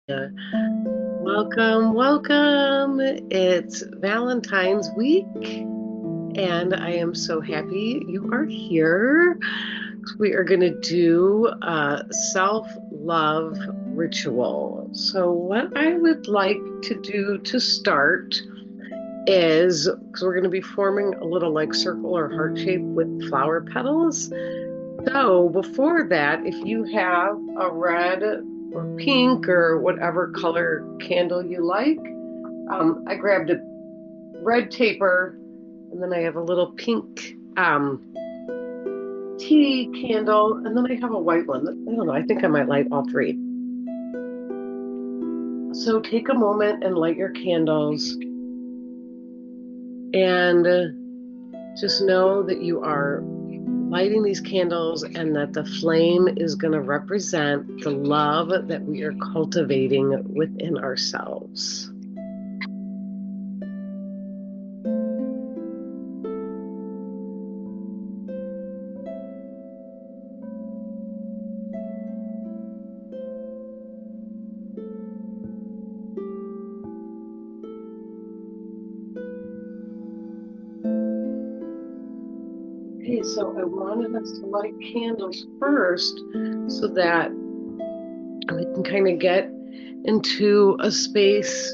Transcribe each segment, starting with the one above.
Yeah. Welcome, welcome. It's Valentine's week, and I am so happy you are here. We are going to do a self-love ritual. So, what I would like to do to start is because we're going to be forming a little like circle or heart shape with flower petals. So before that, if you have a red or pink or whatever color candle you like, I grabbed a red taper and then I have a little pink tea candle and then I have a white one. I don't know, I think I might light all three. So take a moment and light your candles and just know that you are lighting these candles and that the flame is going to represent the love that we are cultivating within ourselves. Okay, so I wanted us to light candles first so that we can kind of get into a space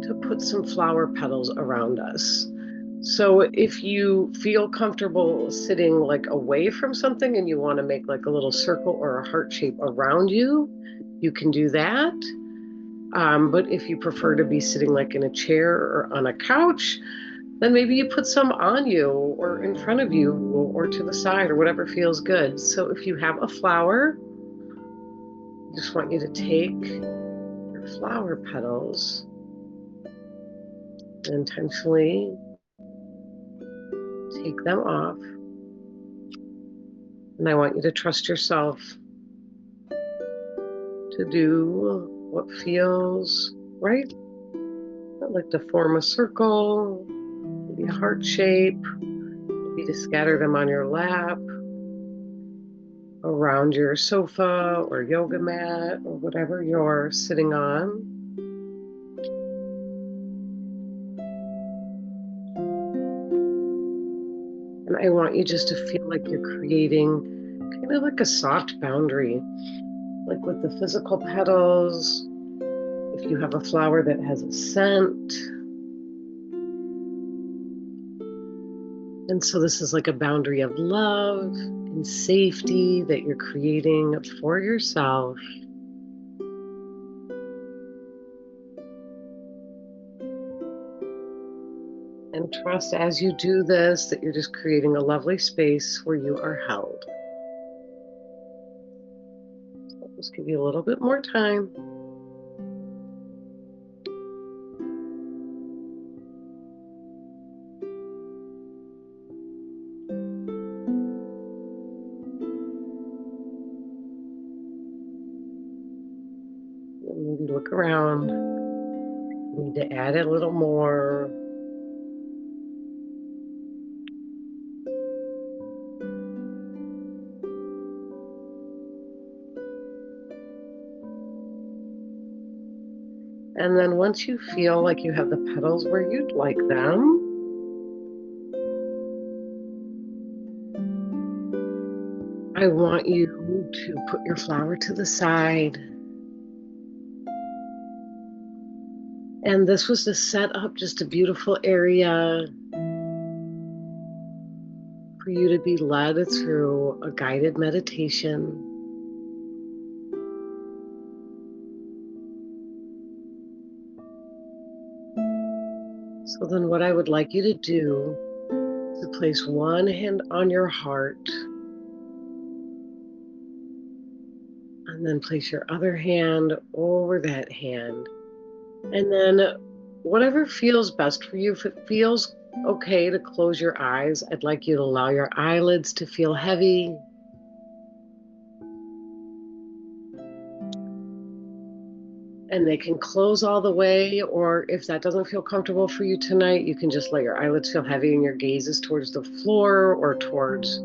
to put some flower petals around us. So if you feel comfortable sitting like away from something and you want to make like a little circle or a heart shape around you, you can do that. But if you prefer to be sitting like in a chair or on a couch, then maybe you put some on you or in front of you or to the side or whatever feels good. So if you have a flower, I just want you to take your flower petals and intentionally take them off. And I want you to trust yourself to do what feels right. I'd like to form a circle, maybe a heart shape, maybe to scatter them on your lap, around your sofa or yoga mat or whatever you're sitting on. And I want you just to feel like you're creating kind of like a soft boundary, like with the physical petals. If you have a flower that has a scent. And so this is like a boundary of love and safety that you're creating for yourself. And trust as you do this that you're just creating a lovely space where you are held. So I'll just give you a little bit more time. Maybe look around. You need to add a little more. And then once you feel like you have the petals where you'd like them, I want you to put your flower to the side. And this was to set up just a beautiful area for you to be led through a guided meditation. So then what I would like you to do is to place one hand on your heart and then place your other hand over that hand. And then whatever feels best for you, if it feels okay to close your eyes, I'd like you to allow your eyelids to feel heavy. And they can close all the way, or if that doesn't feel comfortable for you tonight, you can just let your eyelids feel heavy and your gaze is towards the floor or towards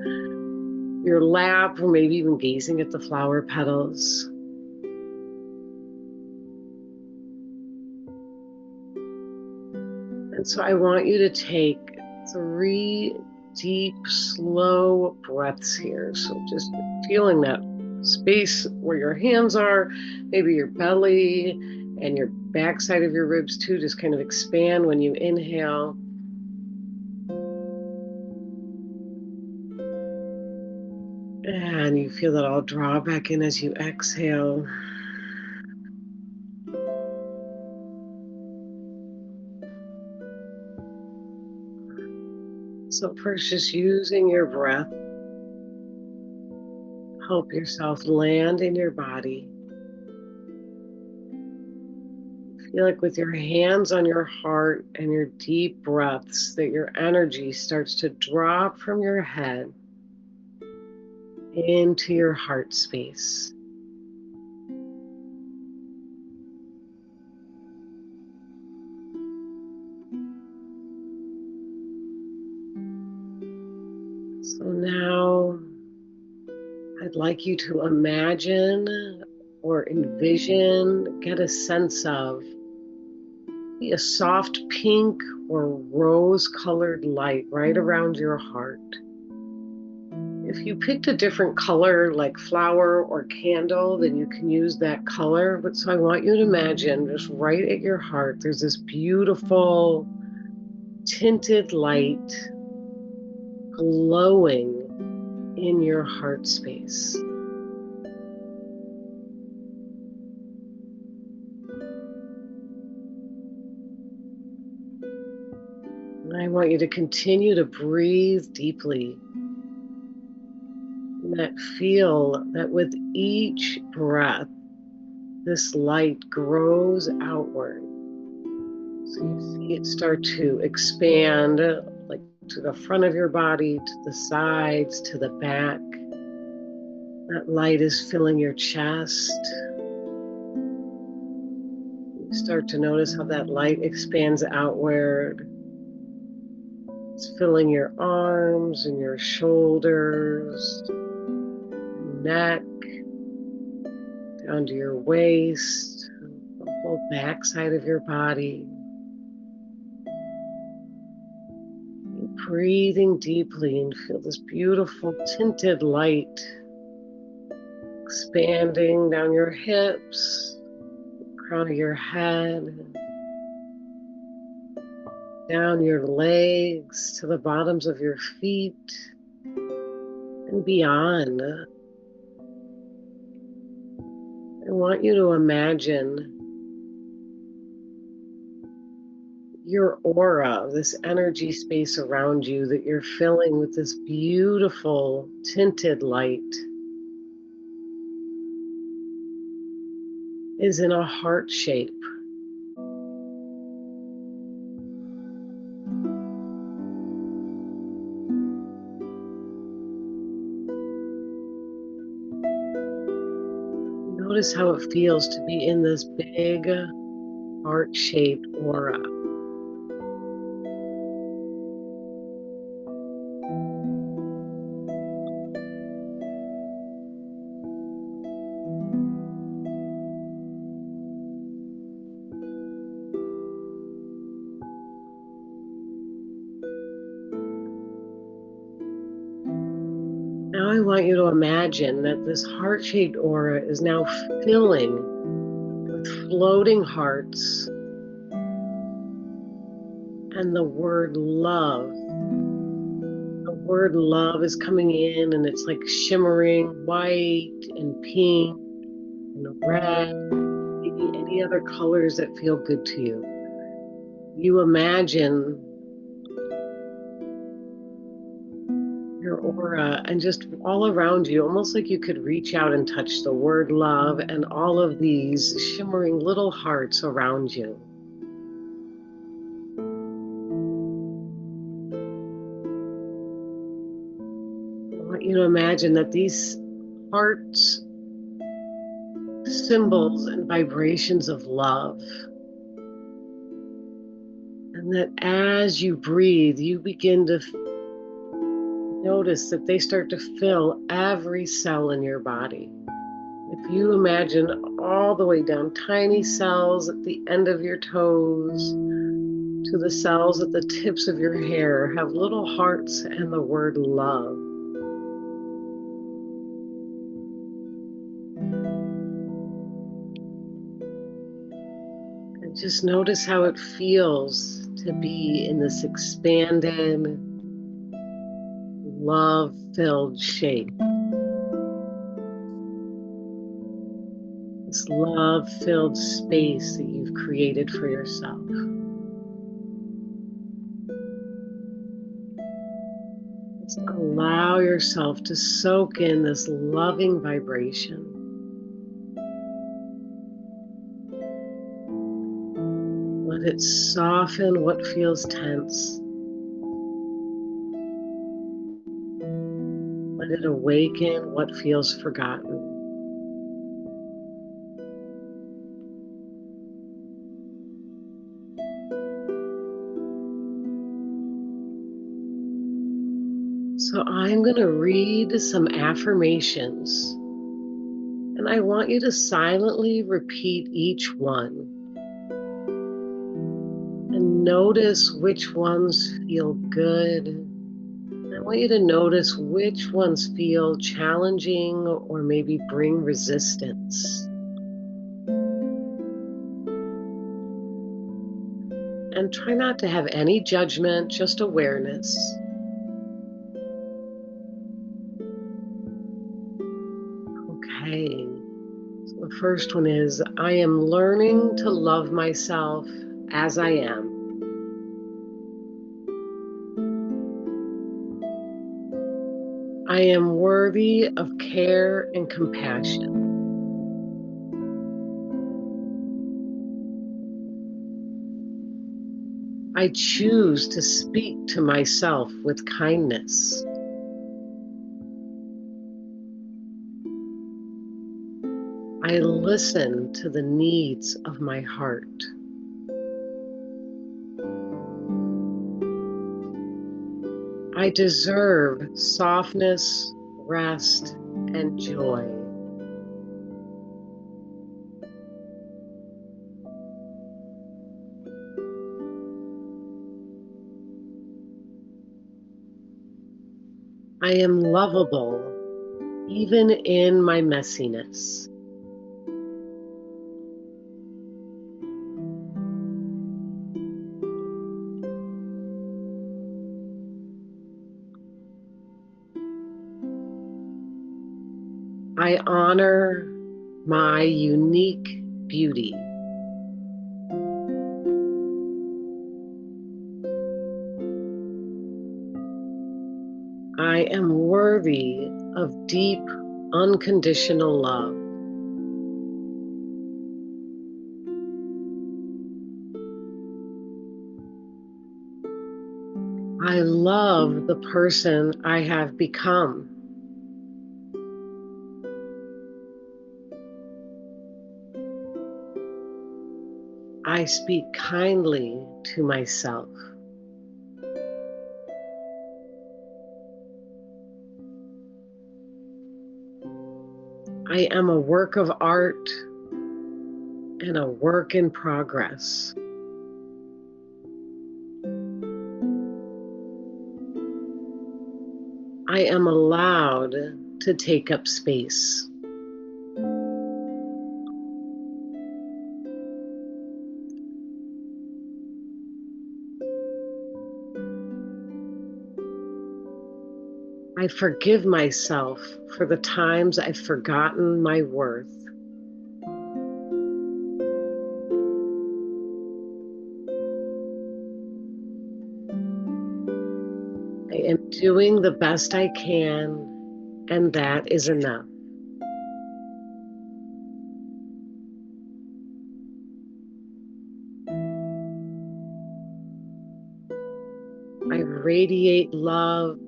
your lap, or maybe even gazing at the flower petals. And so I want you to take 3 deep, slow breaths here. So just feeling that space where your hands are, maybe your belly and your backside of your ribs too, just kind of expand when you inhale. And you feel that all draw back in as you exhale. So first, just using your breath, help yourself land in your body. Feel like with your hands on your heart and your deep breaths that your energy starts to drop from your head into your heart space. So now I'd like you to imagine or envision, get a sense of a soft pink or rose colored light right around your heart. If you picked a different color like flower or candle, then you can use that color. But so I want you to imagine just right at your heart, there's this beautiful tinted light glowing in your heart space. And I want you to continue to breathe deeply. And that feel that with each breath, this light grows outward. So you see it start to expand, like to the front of your body, to the sides, to the back. That light is filling your chest. You start to notice how that light expands outward. It's filling your arms and your shoulders, neck, down to your waist, the whole back side of your body. Breathing deeply and feel this beautiful tinted light expanding down your hips, crown of your head, down your legs to the bottoms of your feet and beyond. I want you to imagine your aura, this energy space around you that you're filling with this beautiful tinted light, is in a heart shape. Notice how it feels to be in this big heart-shaped aura. Now I want you to imagine that this heart-shaped aura is now filling with floating hearts and the word love. The word love is coming in and it's like shimmering white and pink and red, maybe any other colors that feel good to you. You imagine your aura and just all around you, almost like you could reach out and touch the word love and all of these shimmering little hearts around you. I want you to imagine that these hearts, symbols and vibrations of love, and that as you breathe, you begin to notice that they start to fill every cell in your body. If you imagine all the way down, tiny cells at the end of your toes, to the cells at the tips of your hair have little hearts and the word love. And just notice how it feels to be in this expanded, love-filled shape. This love-filled space that you've created for yourself. Just allow yourself to soak in this loving vibration. Let it soften what feels tense. Let it awaken what feels forgotten. So I'm going to read some affirmations, and I want you to silently repeat each one and notice which ones feel good. I want you to notice which ones feel challenging or maybe bring resistance. And try not to have any judgment, just awareness. Okay, so the first one is, I am learning to love myself as I am. I am worthy of care and compassion. I choose to speak to myself with kindness. I listen to the needs of my heart. I deserve softness, rest, and joy. I am lovable, even in my messiness. I honor my unique beauty. I am worthy of deep, unconditional love. I love the person I have become. I speak kindly to myself. I am a work of art and a work in progress. I am allowed to take up space. I forgive myself for the times I've forgotten my worth. I am doing the best I can, and that is enough. I radiate love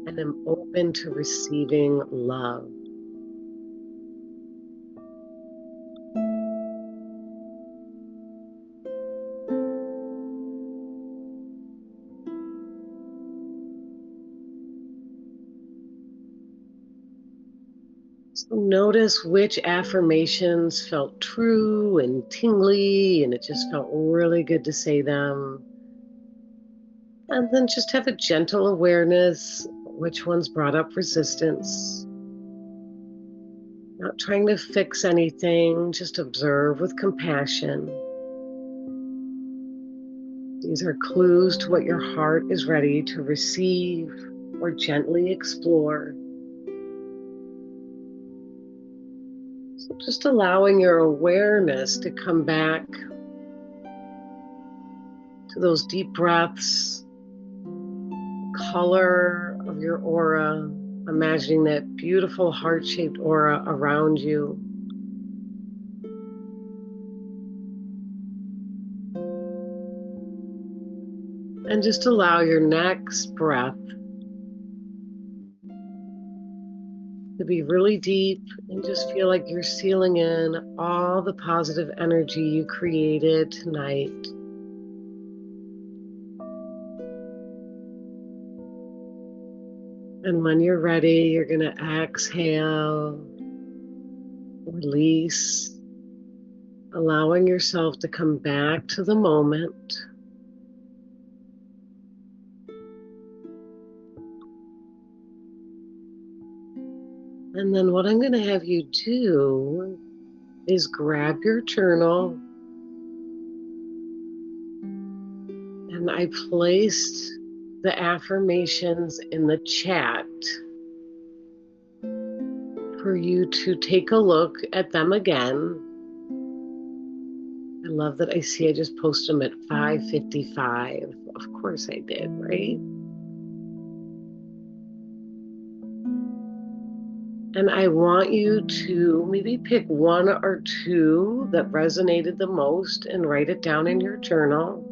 and am open to receiving love. So notice which affirmations felt true and tingly, and it just felt really good to say them. And then just have a gentle awareness which ones brought up resistance. Not trying to fix anything, just observe with compassion. These are clues to what your heart is ready to receive or gently explore. So just allowing your awareness to come back to those deep breaths, color of your aura, imagining that beautiful heart-shaped aura around you. And just allow your next breath to be really deep and just feel like you're sealing in all the positive energy you created tonight. And when you're ready, you're going to exhale, release, allowing yourself to come back to the moment. And then what I'm going to have you do is grab your journal. And I placed the affirmations in the chat for you to take a look at them again. I love that I just posted them at 5:55. Of course I did, right? And I want you to maybe pick one or two that resonated the most and write it down in your journal.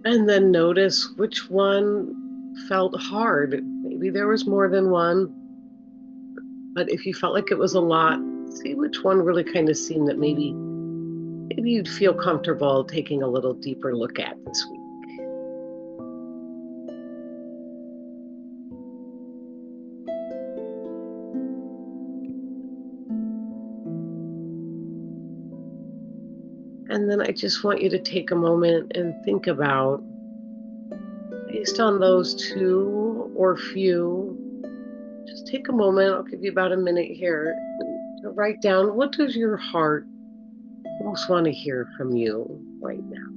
And then notice which one felt hard. Maybe there was more than one, but if you felt like it was a lot, see which one really kind of seemed that maybe you'd feel comfortable taking a little deeper look at this week. And then I just want you to take a moment and think about, based on those two or few, just take a moment. I'll give you about a minute here to write down, what does your heart most want to hear from you right now?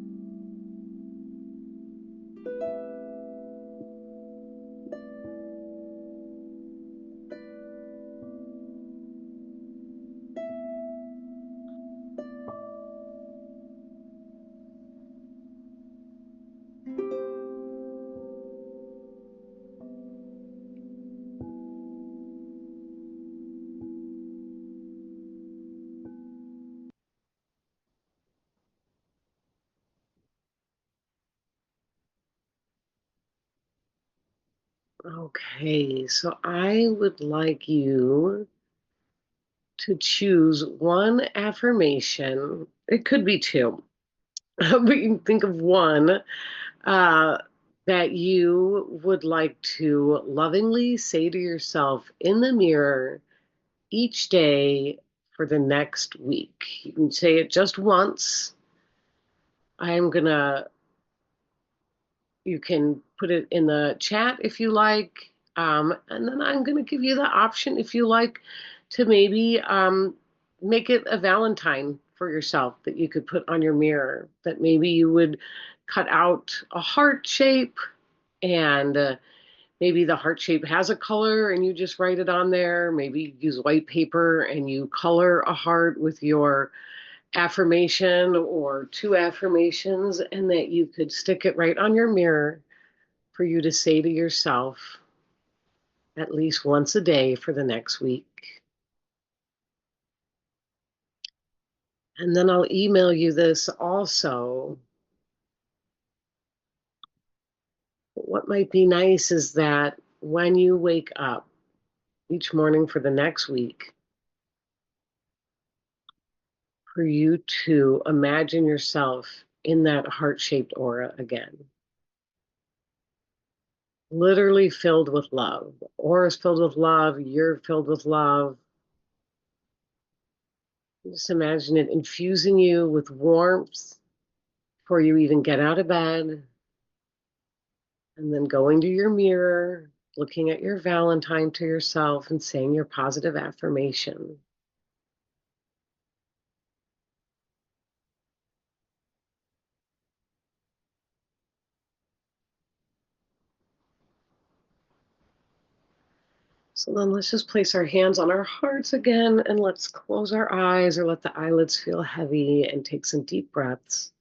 Okay, so I would like you to choose one affirmation. It could be two, but you can think of one uh, that you would like to lovingly say to yourself in the mirror each day for the next week. You can say it just once. I'm gonna, you can put it in the chat if you like. And then I'm gonna give you the option if you like to maybe make it a Valentine for yourself that you could put on your mirror, that maybe you would cut out a heart shape and maybe the heart shape has a color and you just write it on there. Maybe use white paper and you color a heart with your affirmation or two affirmations, and that you could stick it right on your mirror for you to say to yourself at least once a day for the next week. And then I'll email you this also. What might be nice is that when you wake up each morning for the next week, for you to imagine yourself in that heart-shaped aura again, literally filled with love. Aura's filled with love, you're filled with love. Just imagine it infusing you with warmth before you even get out of bed, and then going to your mirror, looking at your Valentine to yourself and saying your positive affirmation. So then let's just place our hands on our hearts again and let's close our eyes or let the eyelids feel heavy and take some deep breaths.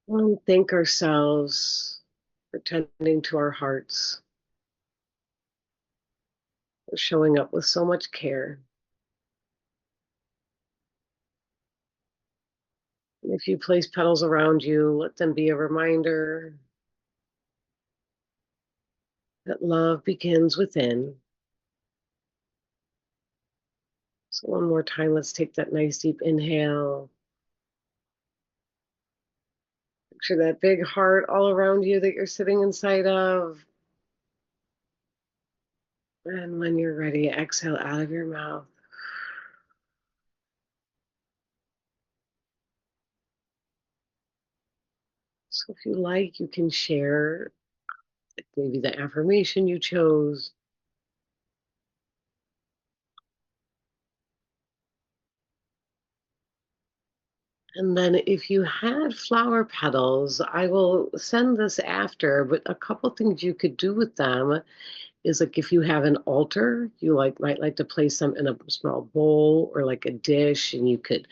And thank ourselves for tending to our hearts, for showing up with so much care. And if you place petals around you, let them be a reminder that love begins within. So one more time, let's take that nice deep inhale. Picture that big heart all around you that you're sitting inside of. And when you're ready, exhale out of your mouth. So if you like, you can share maybe the affirmation you chose. And then if you had flower petals, I will send this after, but a couple things you could do with them is like if you have an altar, you might like to place them in a small bowl or like a dish, and you could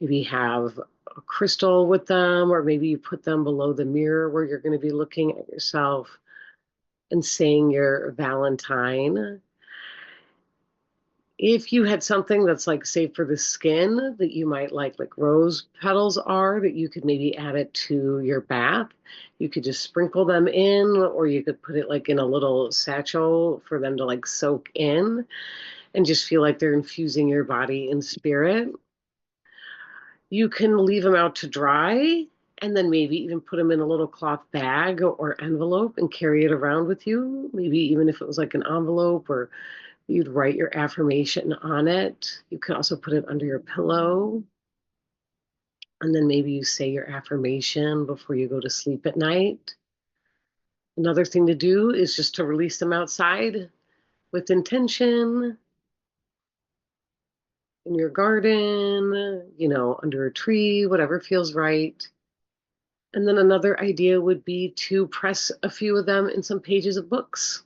maybe have a crystal with them, or maybe you put them below the mirror where you're going to be looking at yourself and saying your Valentine. If you had something that's like safe for the skin that you might like rose petals are, that you could maybe add it to your bath. You could just sprinkle them in, or you could put it like in a little satchel for them to like soak in and just feel like they're infusing your body in spirit. You can leave them out to dry and then maybe even put them in a little cloth bag or envelope and carry it around with you. Maybe even if it was like an envelope, or you'd write your affirmation on it. You could also put it under your pillow. And then maybe you say your affirmation before you go to sleep at night. Another thing to do is just to release them outside with intention in your garden, under a tree, whatever feels right. And then another idea would be to press a few of them in some pages of books.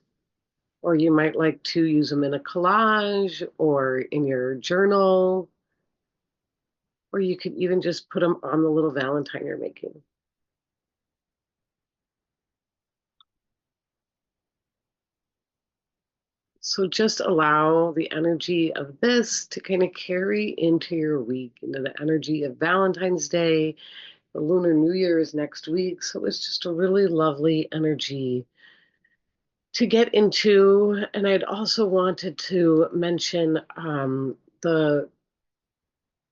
Or you might like to use them in a collage or in your journal. Or you could even just put them on the little Valentine you're making. So just allow the energy of this to kind of carry into your week, into the energy of Valentine's Day. The Lunar New Year is next week. So it's just a really lovely energy to get into. And I'd also wanted to mention the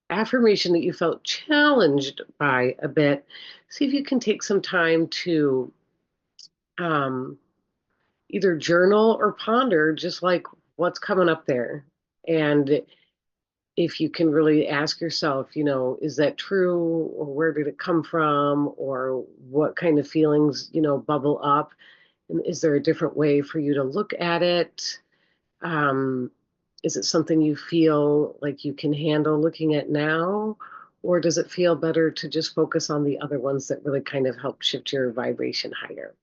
affirmation that you felt challenged by a bit. See if you can take some time to um, either journal or ponder just like what's coming up there. And if you can really ask yourself, is that true, or where did it come from, or what kind of feelings, bubble up? And is there a different way for you to look at it? Um, is it something you feel like you can handle looking at now? Or does it feel better to just focus on the other ones that really kind of help shift your vibration higher?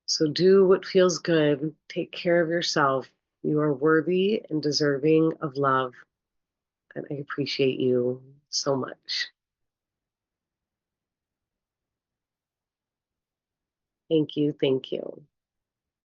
So do what feels good. Take care of yourself. You are worthy and deserving of love. And I appreciate you so much. Thank you. Thank you.